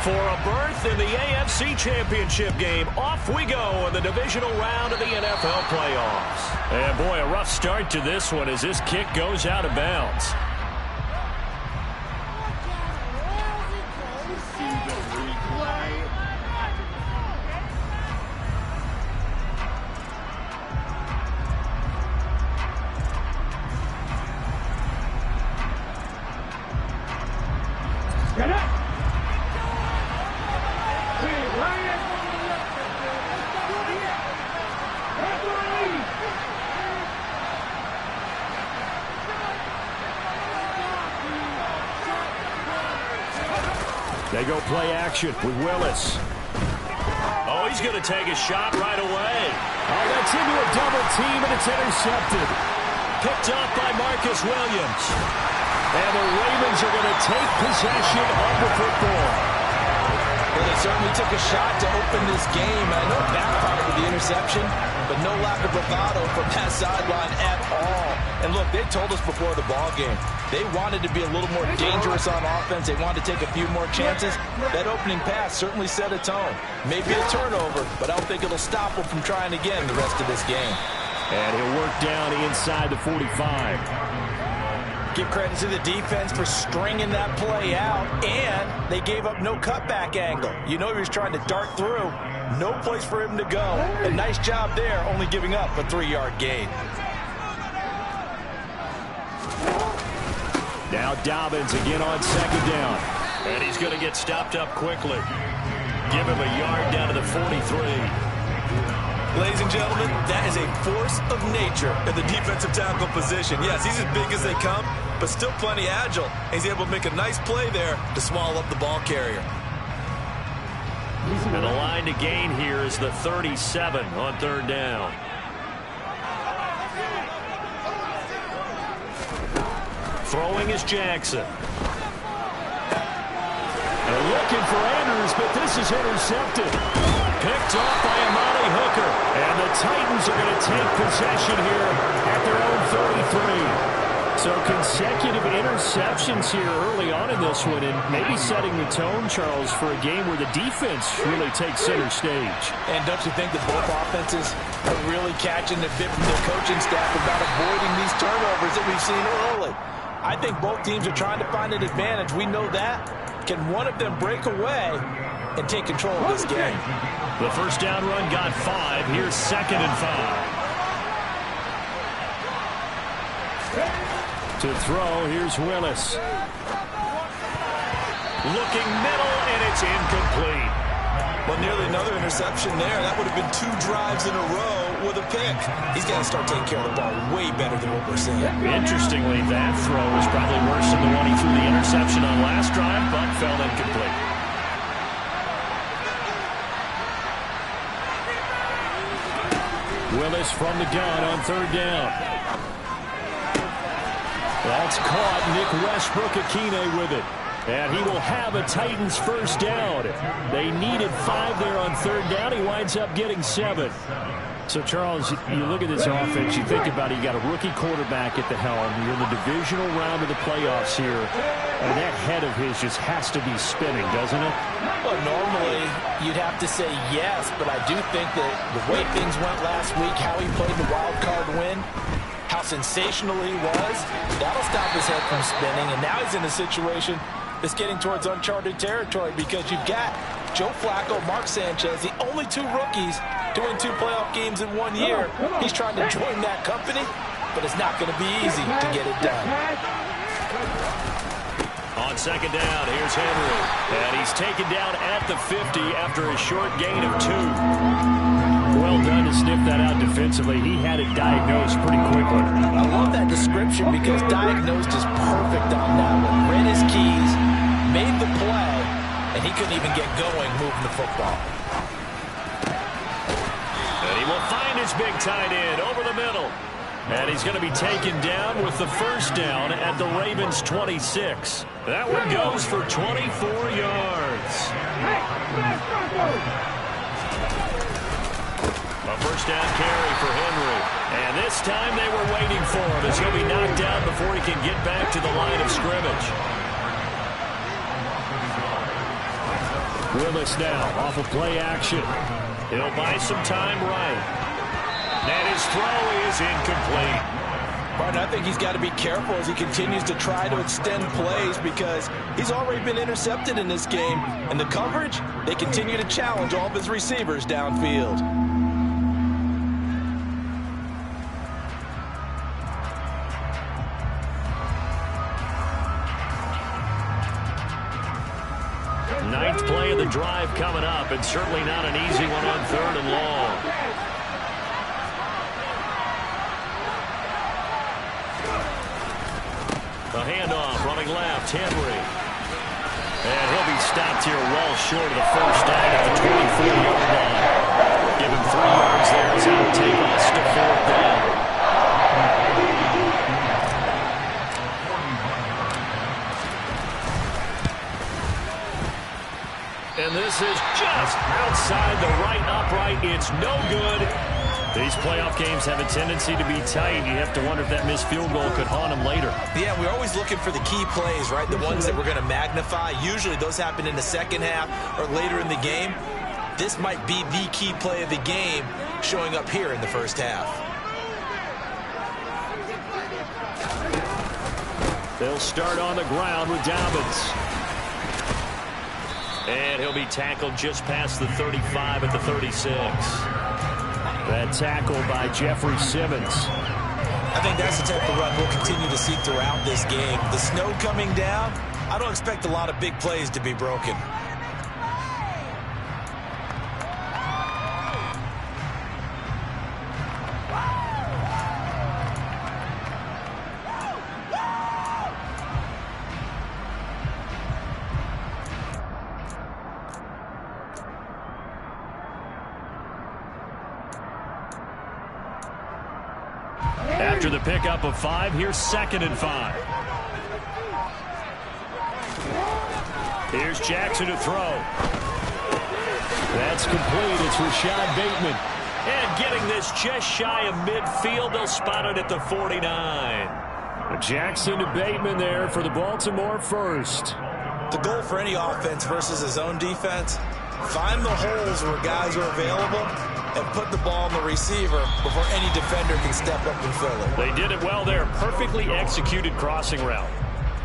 For a berth in the AFC Championship game, off we go in the divisional round of the NFL playoffs. And boy, a rough start to this one as this kick goes out of bounds. They go play action with Willis. Oh, he's going to take a shot right away. Oh, that's into a double team, and it's intercepted. Picked up by Marcus Williams. And the Ravens are going to take possession of the football. Well, they certainly took a shot to open this game. I know it backfired with the interception, but no lack of bravado from that sideline at all. And look, they told us before the ball game, they wanted to be a little more dangerous on offense. They wanted to take a few more chances. That opening pass certainly set a tone. Maybe a turnover, but I don't think it'll stop them from trying again the rest of this game. And he'll work down inside the 45. Give credit to the defense for stringing that play out, and they gave up no cutback angle. You know he was trying to dart through. No place for him to go. A nice job there, only giving up a 3-yard gain. Now Dobbins again on second down. And he's going to get stopped up quickly. Give him a yard down to the 43. Ladies and gentlemen, that is a force of nature in the defensive tackle position. Yes, he's as big as they come, but still plenty agile. He's able to make a nice play there to swallow up the ball carrier. And the line to gain here is the 37 on third down. Throwing is Jackson. And looking for Andrews, but this is intercepted. Picked off by Amani Hooker. And the Titans are going to take possession here at their own 33. So consecutive interceptions here early on in this one, and maybe setting the tone, Charles, for a game where the defense really takes center stage. And don't you think that both offenses are really catching the bit from their coaching staff about avoiding these turnovers that we've seen early? I think both teams are trying to find an advantage. We know that. Can one of them break away and take control of this game? The first down run got 5. Here's 2nd and 5. To throw, here's Willis. Looking middle, and it's incomplete. Well, nearly another interception there. That would have been 2 drives in a row with a pick. He's got to start taking care of the ball way better than what we're seeing. Interestingly, that throw was probably worse than the one he threw the interception on last drive, but fell incomplete. Willis from the gun on third down. That's caught. Nick Westbrook-Akine with it. And he will have a Titans first down. They needed 5 there on third down. He winds up getting 7. So, Charles, you look at this offense, you think about it, you got a rookie quarterback at the helm. You're in the divisional round of the playoffs here. And that head of his just has to be spinning, doesn't it? Well, normally you'd have to say yes, but I do think that the way things went last week, how he played the wild card win, how sensational he was, that'll stop his head from spinning. And now he's in a situation that's getting towards uncharted territory because you've got Joe Flacco, Mark Sanchez, the only 2 rookies doing 2 playoff games in 1 year. He's trying to join that company, but it's not going to be easy to get it done. On second down, here's Henry. And he's taken down at the 50 after a short gain of 2. Well done to sniff that out defensively. He had it diagnosed pretty quickly. I love that description because diagnosed is perfect on that one. Read his keys, made the play, and he couldn't even get going moving the football. And he will find his big tight end over the middle. And he's going to be taken down with the first down at the Ravens' 26. That one goes for 24 yards. A first down carry for Henry. And this time they were waiting for him as he'll be knocked down before he can get back to the line of scrimmage. Willis now off of play action. He'll buy some time right. And his throw is incomplete. Martin, I think he's got to be careful as he continues to try to extend plays because he's already been intercepted in this game. And the coverage, they continue to challenge all of his receivers downfield. Ninth play of the drive coming up, and certainly not an easy one on 3rd and long. A handoff, running left, Henry. And he'll be stopped here well short of the first down at the 24-yard line. Give him 3 yards there as he'll take us to 4th down. And this is just outside the right upright. It's no good. These playoff games have a tendency to be tight. You have to wonder if that missed field goal could haunt them later. Yeah, we're always looking for the key plays, right? The ones that we're going to magnify. Usually those happen in the second half or later in the game. This might be the key play of the game showing up here in the first half. They'll start on the ground with Dobbins. And he'll be tackled just past the 35 at the 36. That tackle by Jeffrey Simmons. I think that's the type of run we'll continue to see throughout this game. The snow coming down, I don't expect a lot of big plays to be broken. After the pickup of 5, here's 2nd and 5. Here's Jackson to throw. That's complete. It's Rashad Bateman. And getting this just shy of midfield. They'll spot it at the 49. Jackson to Bateman there for the Baltimore first. The goal for any offense versus his own defense, find the holes where guys are available and put the ball on the receiver before any defender can step up and fill it. They did it well there. Perfectly executed crossing route.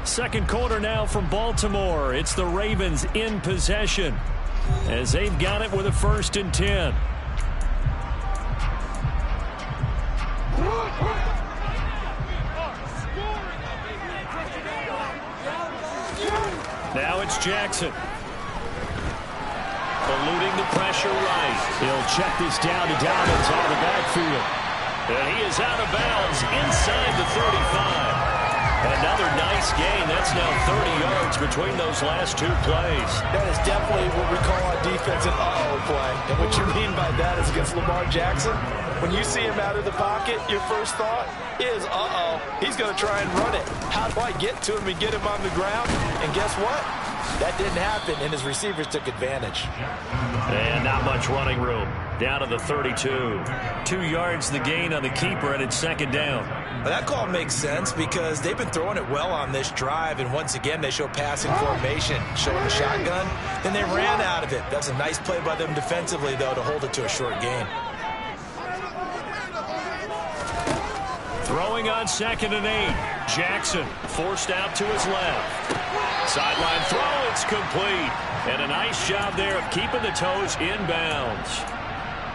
Second quarter now from Baltimore. It's the Ravens in possession as they've got it with a 1st and 10. Now it's Jackson. Eluding the pressure right. He'll check this down to Dobbins out of the backfield. And he is out of bounds inside the 35. Another nice gain. That's now 30 yards between those last 2 plays. That is definitely what we call on defense an uh-oh play. And what you mean by that is against Lamar Jackson, when you see him out of the pocket, your first thought is, uh-oh, he's going to try and run it. How do I get to him and get him on the ground? And guess what? That didn't happen, and his receivers took advantage. And not much running room. Down to the 32. 2 yards the gain on the keeper, and it's 2nd down. Well, that call makes sense because they've been throwing it well on this drive, and once again they show passing formation, showing the shotgun. Then they ran out of it. That's a nice play by them defensively, though, to hold it to a short gain. Throwing on 2nd and 8. Jackson forced out to his left. Sideline throw, it's complete. And a nice job there of keeping the toes inbounds.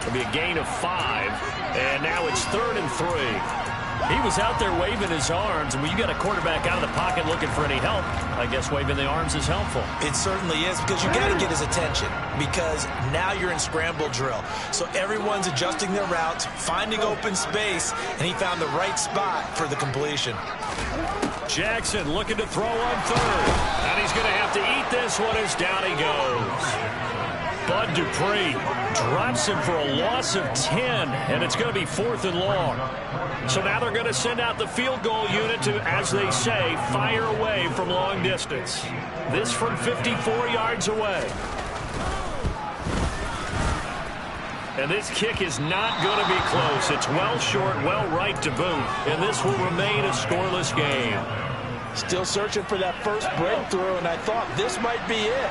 It'll be a gain of 5. And now it's 3rd and 3. He was out there waving his arms, and when you got a quarterback out of the pocket looking for any help, I guess waving the arms is helpful. It certainly is, because you got to get his attention, because now you're in scramble drill. So everyone's adjusting their routes, finding open space, and he found the right spot for the completion. Jackson looking to throw on 3rd, and he's going to have to eat this one as down he goes. Bud Dupree drops him for a loss of 10, and it's going to be 4th and long. So now they're going to send out the field goal unit to, as they say, fire away from long distance. This from 54 yards away. And this kick is not going to be close. It's well short, well right to boot, and this will remain a scoreless game. Still searching for that first breakthrough, and I thought this might be it.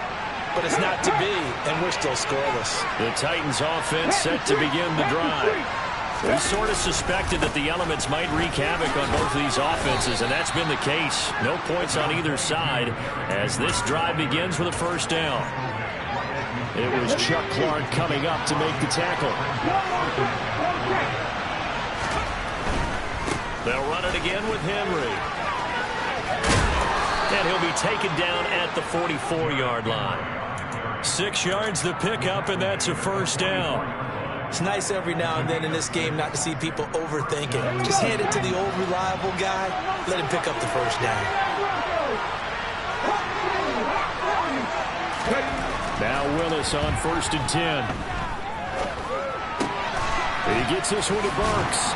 but it's not to be, and we're still scoreless. The Titans offense set to begin the drive. We sort of suspected that the elements might wreak havoc on both of these offenses, and that's been the case. No points on either side as this drive begins with a first down. It was Chuck Clark coming up to make the tackle. They'll run it again with Henry. And he'll be taken down at the 44-yard line. 6 yards the pickup, and that's a first down. It's nice every now and then in this game not to see people overthink it. Just hand it to the old reliable guy. Let him pick up the first down. Now Willis on 1st and 10. He gets this one to Burks.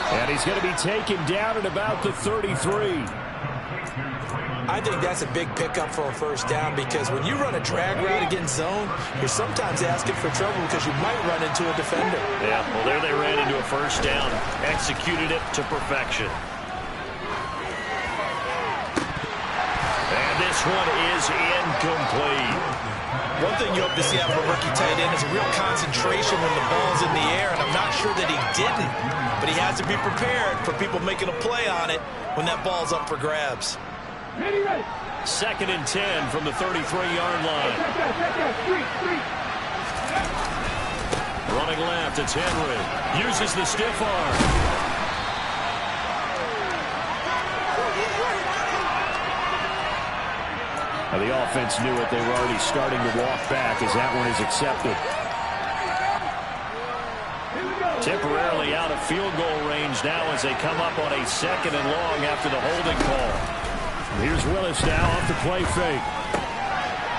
And he's going to be taken down at about the 33. I think that's a big pickup for a first down because when you run a drag route against zone, you're sometimes asking for trouble because you might run into a defender. Yeah, well, there they ran into a first down. Executed it to perfection. And this one is incomplete. One thing you hope to see out of a rookie tight end is a real concentration when the ball's in the air, and I'm not sure that he didn't, but he has to be prepared for people making a play on it when that ball's up for grabs. 2nd and 10 from the 33-yard line. Running left, it's Henry. Uses the stiff arm. Now the offense knew it. They were already starting to walk back as that one is accepted. Temporarily out of field goal range now as they come up on a 2nd and long after the holding call. Here's Willis now off the play fake.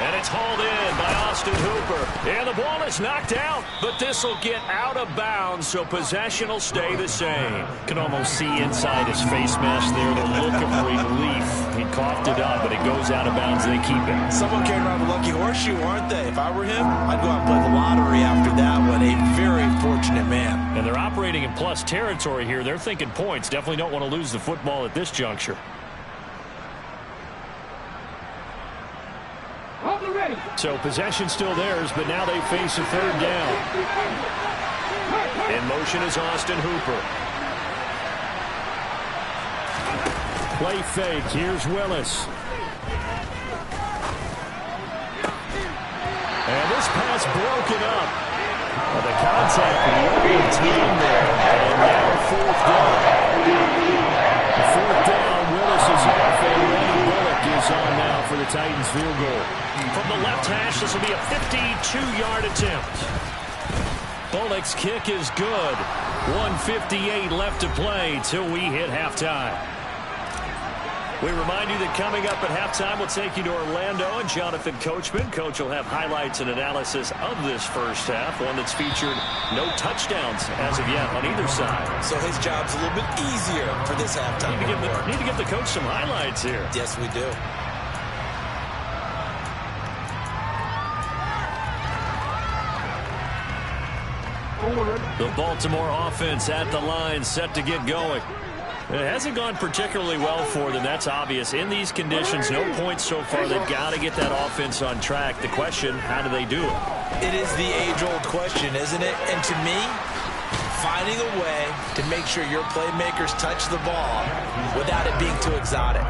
And it's hauled in by Austin Hooper. And the ball is knocked out, but this will get out of bounds, so possession will stay the same. Can almost see inside his face mask there the look of relief. He coughed it up, but it goes out of bounds. They keep it. Someone carrying around the lucky horseshoe, aren't they? If I were him, I'd go out and play the lottery after that one. A very fortunate man. And they're operating in plus territory here. They're thinking points. Definitely don't want to lose the football at this juncture. So possession still theirs, but now they face a 3rd down. In motion is Austin Hooper. Play fake. Here's Willis. And this pass broken up. Well, the contact with the open team there. And now 4th down. The 4th down, Willis is off, and Randy Bullock is on now for the Titans field goal. From the left hash, this will be a 52-yard attempt. Bullock's kick is good. 1:58 left to play till we hit halftime. We remind you that coming up at halftime, we'll take you to Orlando and Jonathan Coachman. Coach will have highlights and analysis of this first half, one that's featured no touchdowns as of yet on either side. So his job's a little bit easier for this halftime. Need to give the coach some highlights here. Yes, we do. The Baltimore offense at the line, set to get going. It hasn't gone particularly well for them, that's obvious. In these conditions, no points so far. They've got to get that offense on track. The question, how do they do it? It is the age-old question, isn't it? And to me, finding a way to make sure your playmakers touch the ball without it being too exotic.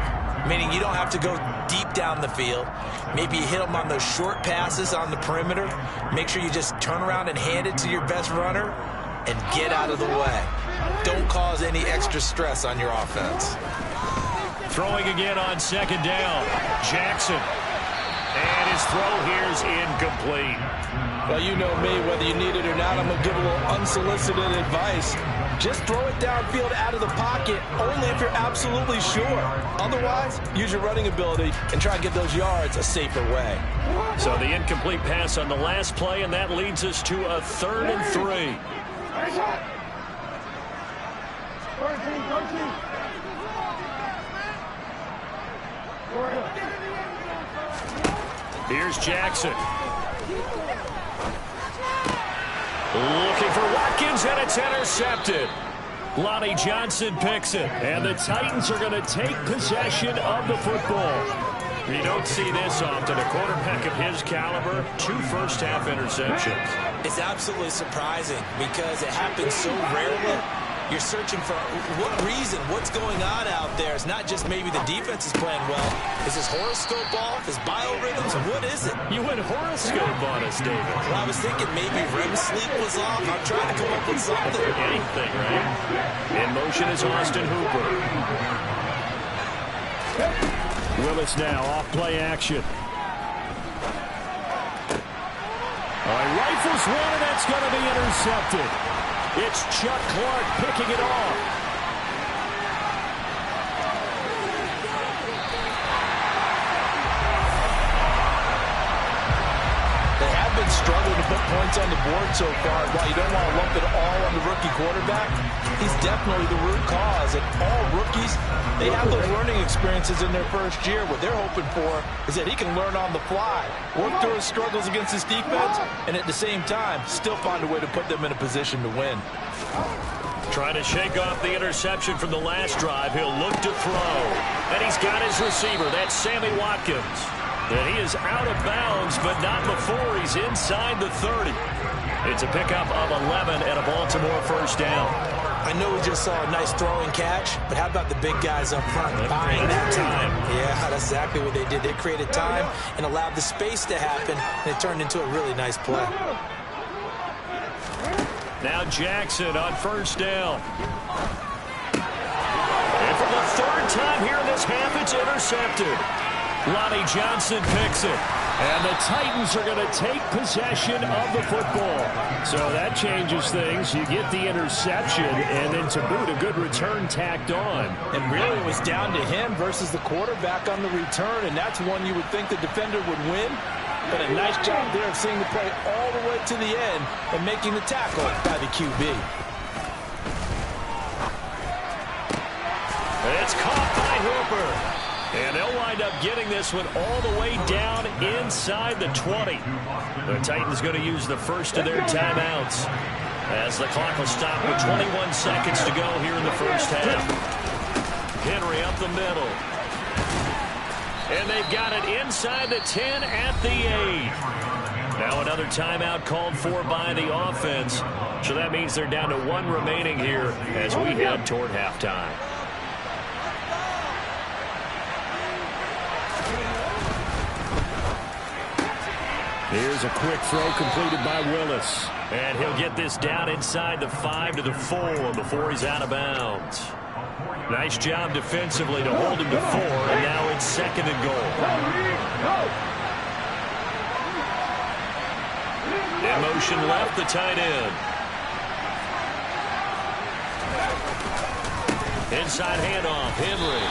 Meaning you don't have to go deep down the field. Maybe you hit them on those short passes on the perimeter. Make sure you just turn around and hand it to your best runner and get out of the way. Don't cause any extra stress on your offense. Throwing again on 2nd down. Jackson. And his throw here is incomplete. Well, you know me, whether you need it or not, I'm going to give a little unsolicited advice. Just throw it downfield out of the pocket, only if you're absolutely sure. Otherwise, use your running ability and try and get those yards a safer way. So the incomplete pass on the last play, and that leads us to a 3rd and 3. Here's Jackson. Looking for Watkins, and it's intercepted. Lonnie Johnson picks it, and the Titans are going to take possession of the football. You don't see this often. A quarterback of his caliber, 2 first-half interceptions. It's absolutely surprising because it happens so rarely. You're searching for what reason, what's going on out there. It's not just maybe the defense is playing well. Is his horoscope off? His biorhythms? What is it? You went horoscope on us, David. Well, I was thinking maybe REM sleep was off. I'm trying to come up with something. Anything, right? In motion is Austin Hooper. Willis now off play action. Rifles one, and that's going to be intercepted. It's Chuck Clark picking it off. They have been struggling to put points on the board so far. While you don't want to lump it all on the rookie quarterback, he's definitely the root cause. And all rookies, they have those learning experiences in their first year. What they're hoping for is that he can learn on the fly, work through his struggles against his defense, and at the same time, still find a way to put them in a position to win. Trying to shake off the interception from the last drive. He'll look to throw. And he's got his receiver. That's Sammy Watkins. And he is out of bounds, but not before he's inside the 30. It's a pickup of 11 and a Baltimore first down. I know we just saw a nice throwing catch, but how about the big guys up front buying that time? Yeah, that's exactly what they did. They created time and allowed the space to happen, and it turned into a really nice play. Now Jackson on first down. And for the 3rd time here in this half, it's intercepted. Lonnie Johnson picks it. And the Titans are going to take possession of the football. So that changes things. You get the interception, and then to boot, a good return tacked on. And really, it was down to him versus the quarterback on the return, and that's one you would think the defender would win. But a nice job there of seeing the play all the way to the end and making the tackle by the QB. It's caught by Hooper. And they'll wind up getting this one all the way down inside the 20. The Titans going to use the first of their timeouts as the clock will stop with 21 seconds to go here in the first half. Henry up the middle. And they've got it inside the 10 at the 8. Now another timeout called for by the offense. So that means they're down to 1 remaining here as we head toward halftime. Here's a quick throw completed by Willis. And he'll get this down inside the 5 to the 4 before he's out of bounds. Nice job defensively to hold him to 4, and now it's 2nd and goal. In motion left, the tight end. Inside handoff, Henry.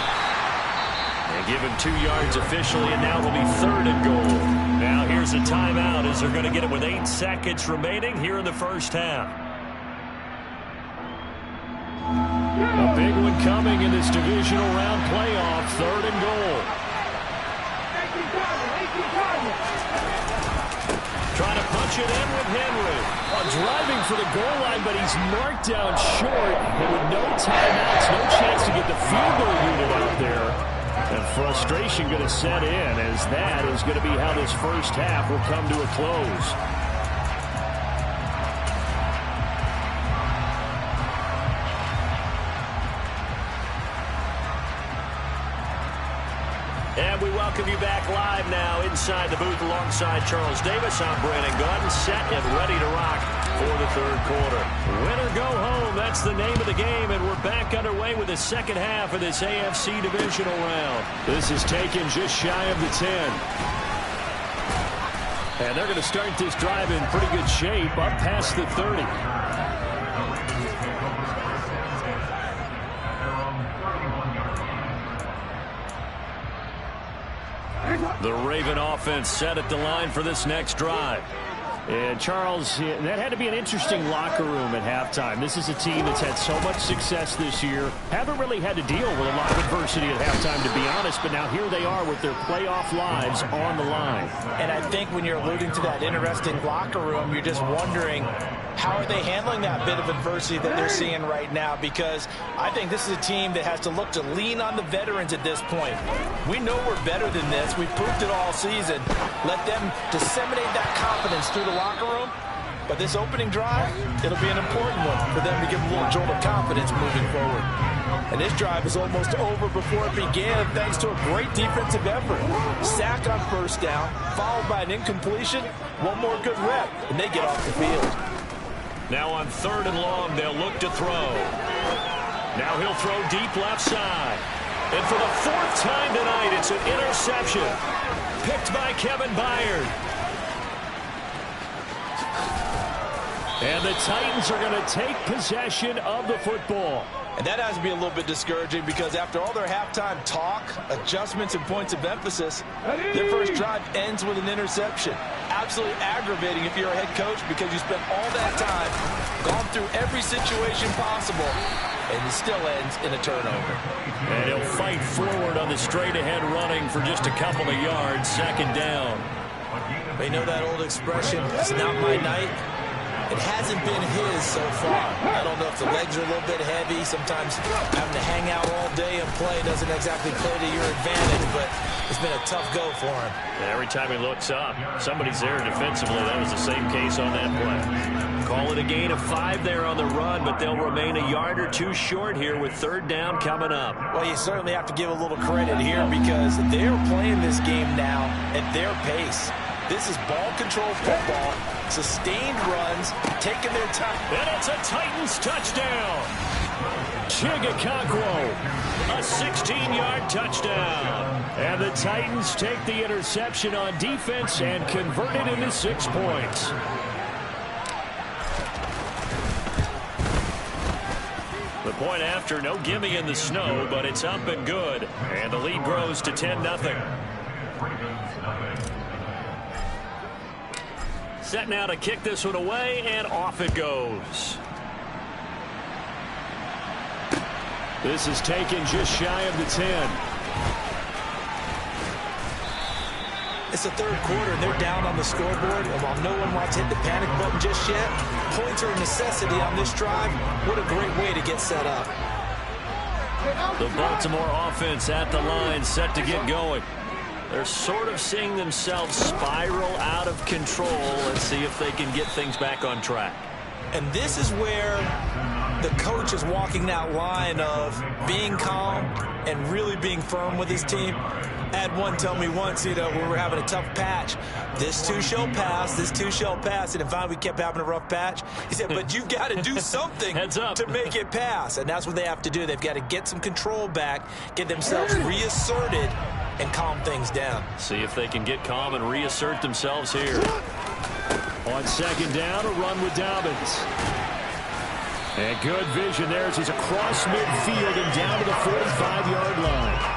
And give him 2 yards officially, and now it'll be 3rd and goal. Now here's a timeout as they're going to get it with 8 seconds remaining here in the first half. A big one coming in this divisional round playoff, 3rd and goal. Trying to punch it in with Henry. Driving for the goal line, but he's marked down short. And with no timeouts, no chance to get the field goal unit out there. And frustration going to set in as that is going to be how this first half will come to a close. And we welcome you back live now inside the booth alongside Charles Davis. I'm Brandon Gunn, set and ready to rock for the 3rd quarter. Win or go home, that's the name of the game, and we're back underway with the second half of this AFC divisional round. This is taken just shy of the 10. And they're going to start this drive in pretty good shape, up past the 30. The Raven offense set at the line for this next drive. And Charles, that had to be an interesting locker room at halftime. This is a team that's had so much success this year. Haven't really had to deal with a lot of adversity at halftime, to be honest. But now here they are with their playoff lives on the line. And I think when you're alluding to that interesting locker room, you're just wondering How are they handling that bit of adversity that they're seeing right now? Because I think this is a team that has to look to lean on the veterans at this point. We know we're better than this. We've proved it all season. Let them disseminate that confidence through the locker room. But this opening drive, it'll be an important one for them to give a little jolt of confidence moving forward. And this drive is almost over before it began, thanks to a great defensive effort. Sack on first down, followed by an incompletion. One more good rep, and they get off the field. Now on 3rd and long, they'll look to throw. Now he'll throw deep left side. And for the 4th time tonight, it's an interception. Picked by Kevin Byard. And the Titans are going to take possession of the football. And that has to be a little bit discouraging because after all their halftime talk, adjustments, and points of emphasis, their first drive ends with an interception. Absolutely aggravating if you're a head coach because you spent all that time, gone through every situation possible, and it still ends in a turnover. And he'll fight forward on the straight-ahead running for just a couple of yards, 2nd down. They know that old expression, it's not my night. It hasn't been his so far. I don't know if the legs are a little bit heavy. Sometimes having to hang out all day and play doesn't exactly play to your advantage, but it's been a tough go for him. And every time he looks up, somebody's there defensively. That was the same case on that play. Call it a gain of 5 there on the run, but they'll remain a yard or 2 short here with 3rd down coming up. Well, you certainly have to give a little credit here because they're playing this game now at their pace. This is ball control football, sustained runs, taking their time. And it's a Titans touchdown. Chigakakwo, a 16-yard touchdown. And the Titans take the interception on defense and convert it into 6 points. The point after, no gimme in the snow, but it's up and good. And the lead grows to 10-0. Set now to kick this one away, and off it goes. This is taken just shy of the 10. It's the 3rd quarter, and they're down on the scoreboard. And while no one wants to hit the panic button just yet, points are a necessity on this drive. What a great way to get set up. The Baltimore offense at the line, set to get going. They're sort of seeing themselves spiral out of control. Let's see if they can get things back on track. And this is where the coach is walking that line of being calm and really being firm with his team. I had one tell me once, we were having a tough patch. This too shall pass, this too shall pass. And finally, we kept having a rough patch. He said, but you've got to do something to make it pass. And that's what they have to do. They've got to get some control back, get themselves reasserted, and calm things down. See if they can get calm and reassert themselves here. On 2nd down, a run with Dobbins. And good vision there as he's across midfield and down to the 45-yard line.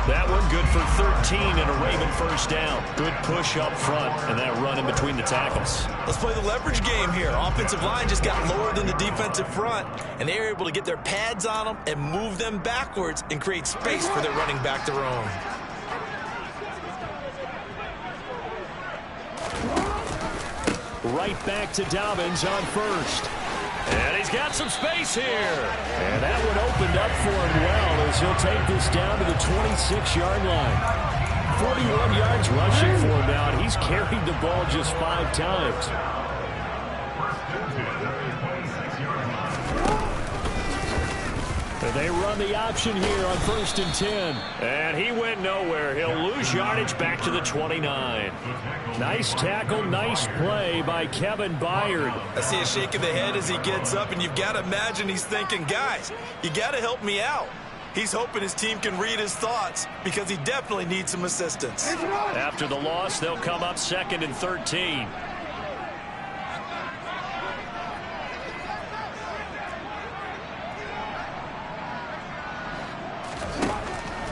That one good for 13 and a Raven 1st down. Good push up front and that run in between the tackles. Let's play the leverage game here. Offensive line just got lower than the defensive front, and they were able to get their pads on them and move them backwards and create space for their running back to roam. Right back to Dobbins on 1st. And he's got some space here. And that one opened up for him well as he'll take this down to the 26-yard line. 41 yards rushing for him now, and he's carried the ball just 5 times. And they run the option here on 1st and 10. And he went nowhere. He'll lose yardage back to the 29. Nice tackle, nice play by Kevin Byard. I see a shake of the head as he gets up, and you've got to imagine he's thinking, guys, you got to help me out. He's hoping his team can read his thoughts because he definitely needs some assistance. After the loss, they'll come up 2nd and 13.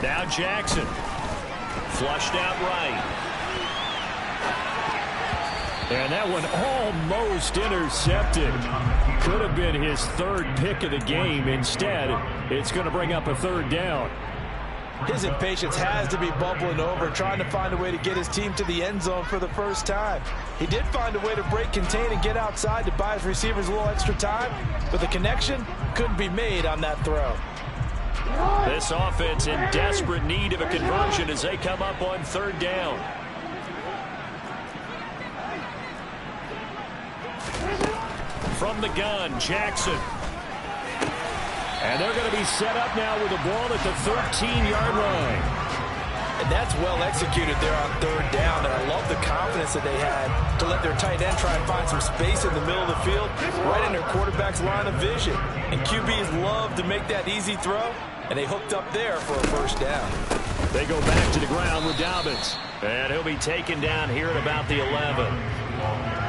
Now Jackson. Flushed out right. And that one almost intercepted. Could have been his 3rd pick of the game. Instead, it's going to bring up a 3rd down. His impatience has to be bubbling over, trying to find a way to get his team to the end zone for the first time. He did find a way to break contain and get outside to buy his receivers a little extra time, but the connection couldn't be made on that throw. This offense in desperate need of a conversion as they come up on third down. From the gun, Jackson. And they're going to be set up now with the ball at the 13-yard line. And that's well executed there on third down. And I love the confidence that they had to let their tight end try and find some space in the middle of the field, right in their quarterback's line of vision. And QBs love to make that easy throw, and they hooked up there for a first down. They go back to the ground with Dobbins. And he'll be taken down here at about the 11.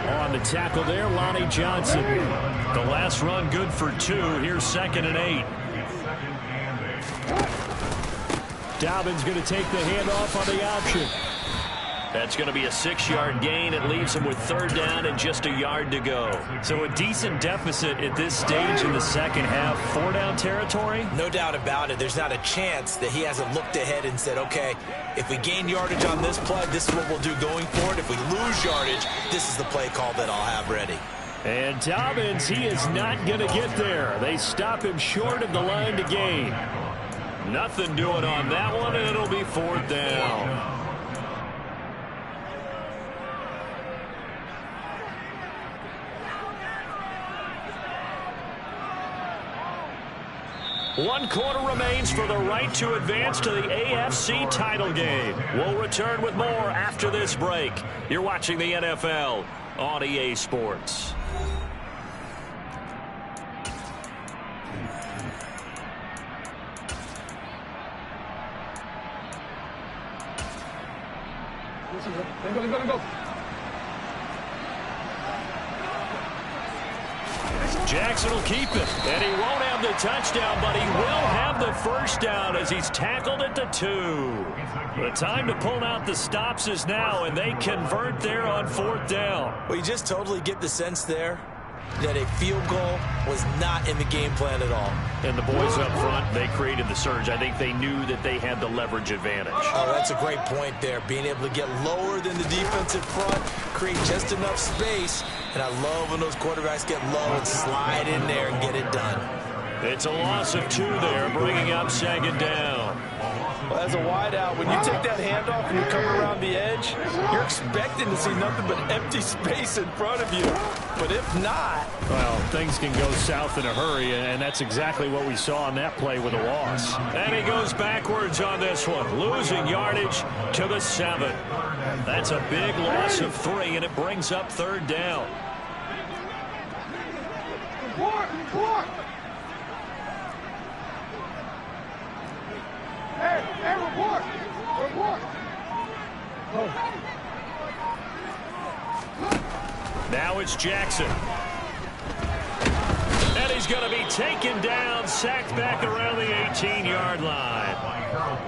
On the tackle there, Lonnie Johnson. The last run good for 2. Here's 2nd and 8. Dobbins going to take the handoff on the option. That's going to be a 6-yard gain. It leaves him with third down and just a yard to go. So a decent deficit at this stage in the second half. 4-down territory? No doubt about it. There's not a chance that he hasn't looked ahead and said, okay, if we gain yardage on this play, this is what we'll do going forward. If we lose yardage, this is the play call that I'll have ready. And Dobbins, he is not going to get there. They stop him short of the line to gain. Nothing doing on that one, and it'll be 4th down. One quarter remains for the right to advance to the AFC title game. We'll return with more after this break. You're watching the NFL on EA Sports. Go. Jackson will keep it, and he won't have the touchdown, but he will have the first down as he's tackled at the 2. The time to pull out the stops is now, and they convert there on 4th down. Well, you just totally get the sense there that a field goal was not in the game plan at all. And the boys up front, they created the surge. I think they knew that they had the leverage advantage. Oh, that's a great point there. Being able to get lower than the defensive front, create just enough space. And I love when those quarterbacks get low and slide in there and get it done. It's a loss of 2 there, bringing up 2nd down. Well, as a wideout, when you take that handoff and you come around the edge, you're expecting to see nothing but empty space in front of you. But if not... Well, things can go south in a hurry, and that's exactly what we saw on that play with a loss. And he goes backwards on this one, losing yardage to the 7. That's a big loss of 3, and it brings up 3rd down. Hey, report! Now it's Jackson. And he's going to be taken down, sacked back around the 18-yard line.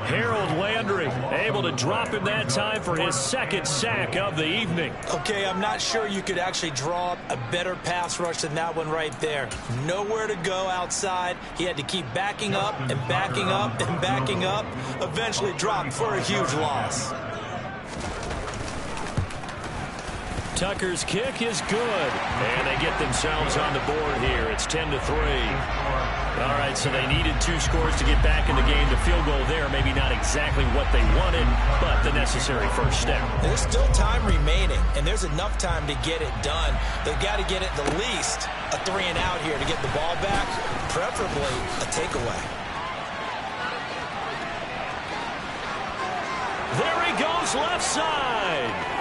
Harold Landry able to drop him that time for his 2nd sack of the evening. Okay, I'm not sure you could actually draw up a better pass rush than that one right there. Nowhere to go outside. He had to keep backing up and backing up and backing up. Eventually dropped for a huge loss. Tucker's kick is good. And they get themselves on the board here. It's 10-3. All right, so they needed 2 scores to get back in the game. The field goal there, maybe not exactly what they wanted, but the necessary first step. There's still time remaining, and there's enough time to get it done. They've got to get it at least a 3-and-out here to get the ball back, preferably a takeaway. There he goes, left side.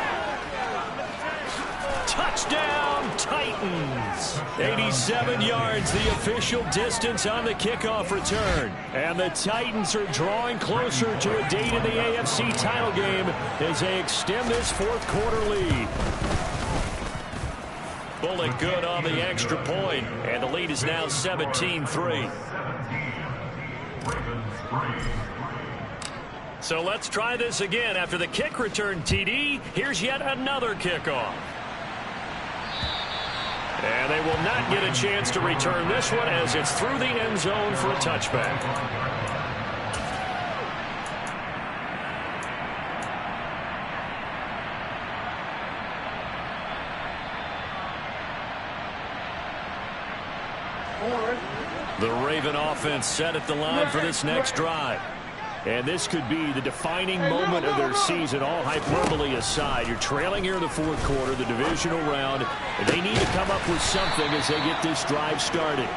Touchdown, Titans. 87 yards, the official distance on the kickoff return. And the Titans are drawing closer to a date in the AFC title game as they extend this 4th quarter lead. Bullet good on the extra point, and the lead is now 17-3. So let's try this again. After the kick return TD, here's yet another kickoff. And they will not get a chance to return this one as it's through the end zone for a touchback. The Raven offense set at the line for this next drive. And this could be the defining moment of their season, all hyperbole aside. You're trailing here in the fourth quarter, the divisional round, and they need to come up with something as they get this drive started.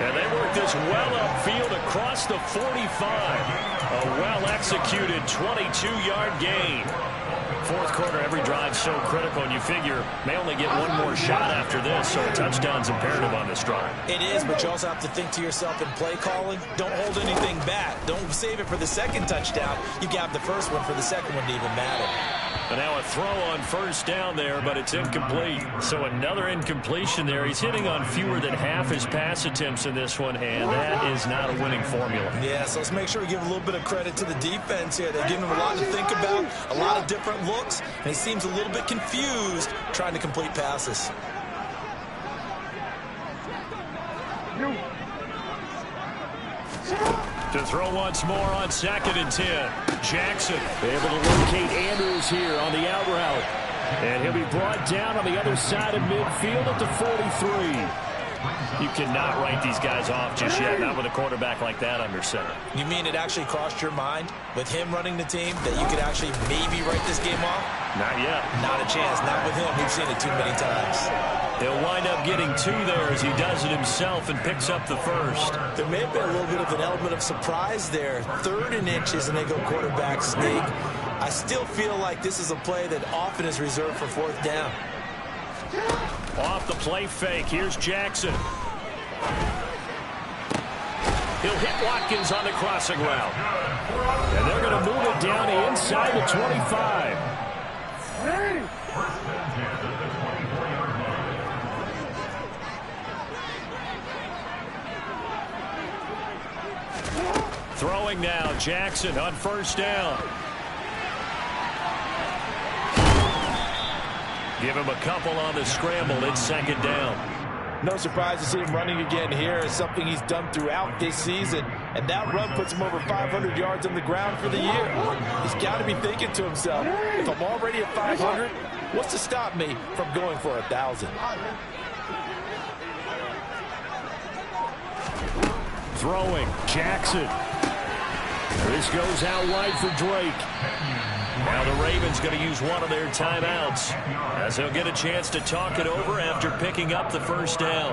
And they work this well upfield across the 45. A well-executed 22-yard gain. Fourth quarter, every drive so critical, and you figure may only get one more shot after this, so a touchdown's imperative on this drive. It is, but you also have to think to yourself in play calling, don't hold anything back. Don't save it for the second touchdown. You got the first one for the second one to even matter. And now a throw on first down there, but it's incomplete. So another incompletion there. He's hitting on fewer than half his pass attempts in this one, and that is not a winning formula. Yeah, so let's make sure we give a little bit of credit to the defense here. They're giving him a lot to think about, a lot of different looks, and he seems a little bit confused trying to complete passes. To throw once more on 2nd and 10. Jackson able to locate Andrews here on the out route. And he'll be brought down on the other side of midfield at the 43. You cannot write these guys off just yet, not with a quarterback like that under center. You mean it actually crossed your mind with him running the team that you could actually maybe write this game off? Not yet. Not a chance. Not with him. We've seen it too many times. He'll wind up getting 2 there as he does it himself and picks up the first. There may have been a little bit of an element of surprise there. 3rd and inches, and they go quarterback sneak. I still feel like this is a play that often is reserved for 4th down. Off the play fake. Here's Jackson. He'll hit Watkins on the crossing route. And they're going to move it down inside the 25. Throwing now, Jackson on first down. Give him a couple on the scramble. It's 2nd down. No surprise to see him running again here. It's something he's done throughout this season. And that run puts him over 500 yards on the ground for the year. He's got to be thinking to himself, if I'm already at 500, what's to stop me from going for 1,000? Throwing, Jackson. This goes out wide for Drake. Now the Ravens going to use one of their timeouts as they'll get a chance to talk it over after picking up the first down.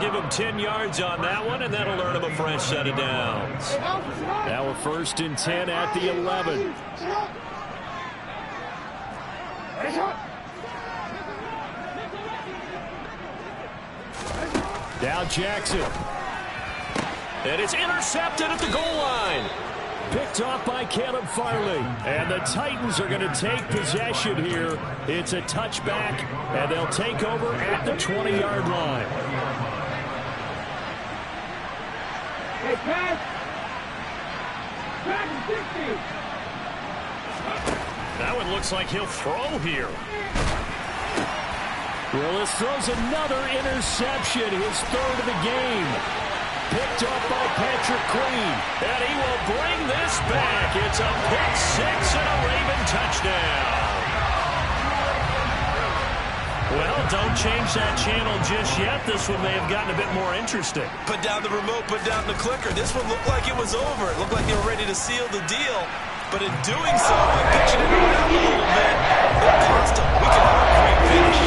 Give them 10 yards on that one, and that'll earn them a fresh set of downs. Now a 1st and 10 at the 11. Now Jackson. And it's intercepted at the goal line. Picked off by Caleb Farley. And the Titans are going to take possession here. It's a touchback, and they'll take over at the 20-yard line. Hey, pass. Pass 60. That one looks like he'll throw here. Willis throws another interception, his 3rd of the game. Picked up by Patrick Queen, and he will bring this back. It's a pick 6 and a Raven touchdown. Well, don't change that channel just yet. This one may have gotten a bit more interesting. Put down the remote, put down the clicker. This one looked like it was over. It looked like they were ready to seal the deal. But in doing so, by pitching it around a little bit, it cost them. We can have a great finish.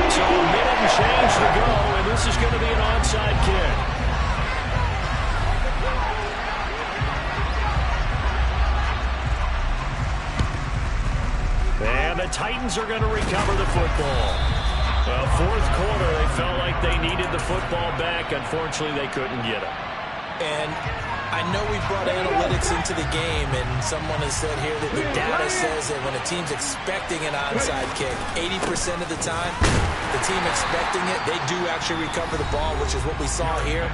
So a minute and change to go, and this is going to be an onside kick. And the Titans are going to recover the football. Well, 4th quarter, they felt like they needed the football back. Unfortunately, they couldn't get it. And I know we brought analytics into the game, and someone has said here that the data says that when a team's expecting an onside kick, 80% of the time, the team expecting it, they do actually recover the ball, which is what we saw here.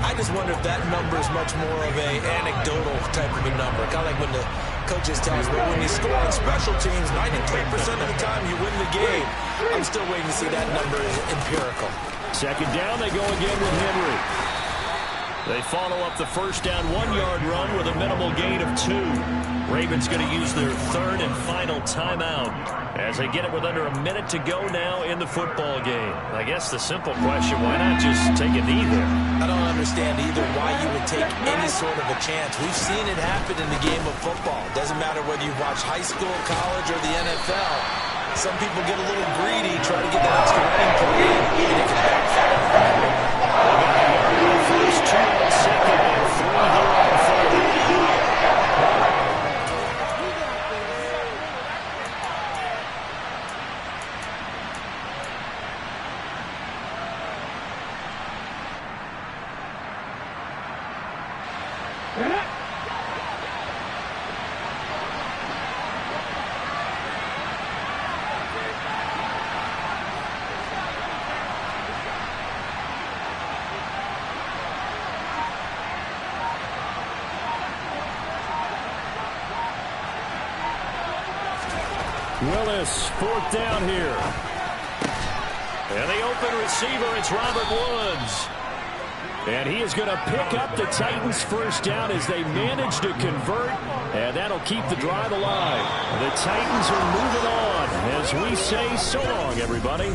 I just wonder if that number is much more of an anecdotal type of a number. Kind of like when the coaches tell us, well, when you score on special teams, 93% of the time you win the game. I'm still waiting to see that number is empirical. 2nd down, they go again with Henry. They follow up the first down 1-yard run with a minimal gain of 2. Ravens going to use their third and final timeout as they get it with under a minute to go now in the football game. I guess the simple question, why not just take a knee there? I don't understand either why you would take any sort of a chance. We've seen it happen in the game of football. Doesn't matter whether you watch high school, college, or the NFL. Some people get a little greedy, try to get that extra running play in, and it can backfire. First, 2 on second, and 3 here on third. Willis, 4th down here. And the open receiver, it's Robert Woods. And he is going to pick up the Titans' first down as they manage to convert. And that'll keep the drive alive. The Titans are moving on as we say so long, everybody.